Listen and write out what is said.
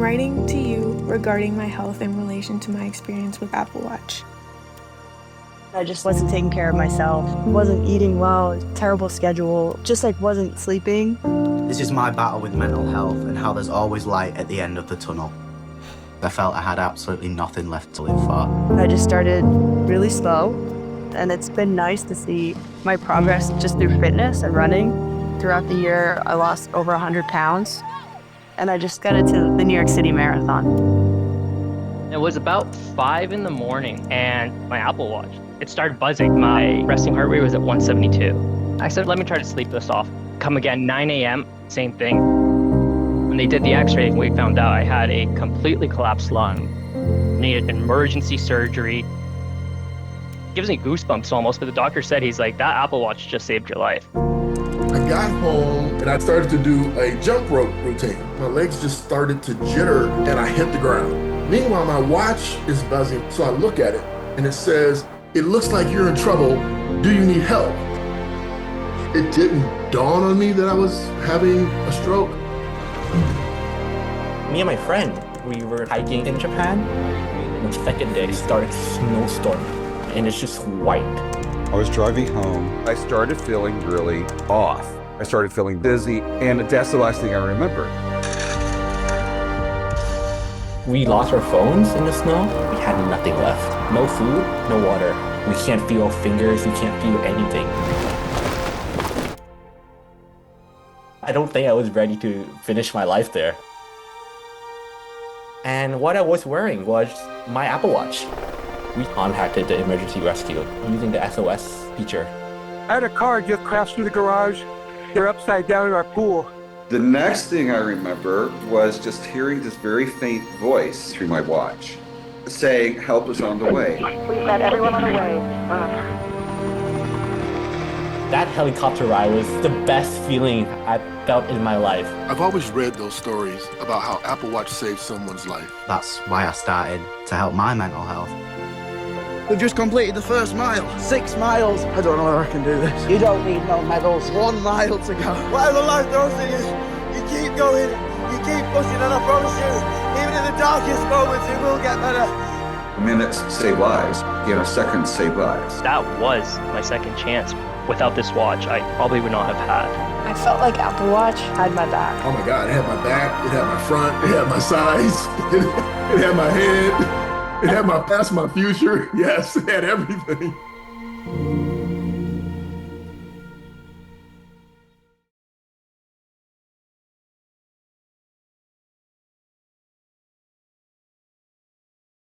I'm writing to you regarding my health in relation to my experience with Apple Watch. I just wasn't taking care of myself, wasn't eating well, terrible schedule, just wasn't sleeping. This is my battle with mental health and how there's always light at the end of the tunnel. I felt I had absolutely nothing left to live for. I just started really slow, and it's been nice to see my progress just through fitness and running. Throughout the year, I lost over 100 pounds, and I just got into the New York City Marathon. It was about 5 in the morning, and my Apple Watch, it started buzzing. My resting heart rate was at 172. I said, let me try to sleep this off. Come again, 9 a.m., same thing. When they did the x-ray, we found out I had a completely collapsed lung, needed emergency surgery. It gives me goosebumps almost, but the doctor said, he's like, that Apple Watch just saved your life. I got home and I started to do a jump rope routine. My legs just started to jitter and I hit the ground. Meanwhile, my watch is buzzing, so I look at it and it says, it looks like you're in trouble. Do you need help? It didn't dawn on me that I was having a stroke. Me and my friend, we were hiking in Japan. The second day, it started snowstorm and it's just white. I was driving home. I started feeling really off. I started feeling dizzy, and that's the last thing I remember. We lost our phones in the snow. We had nothing left. No food, no water. We can't feel our fingers, we can't feel anything. I don't think I was ready to finish my life there. And what I was wearing was my Apple Watch. We contacted the emergency rescue using the SOS feature. I had a car just crashed through the garage. They're upside down in our pool. The next thing I remember was just hearing this very faint voice through my watch saying, help is on the way. We've got everyone on the way. That helicopter ride was the best feeling I've felt in my life. I've always read those stories about how Apple Watch saved someone's life. That's why I started to help my mental health. We've just completed the first mile. 6 miles. I don't know if I can do this. You don't need no medals. 1 mile to go. Whatever life throws at you, you keep going, you keep pushing, and I promise you, even in the darkest moments, it will get better. Minutes save lives. Seconds save lives. That was my second chance. Without this watch, I probably would not have had. I felt like Apple Watch had my back. Oh my God, it had my back, it had my front, it had my sides, it had my head, it had my past, my future. Yes, it had everything.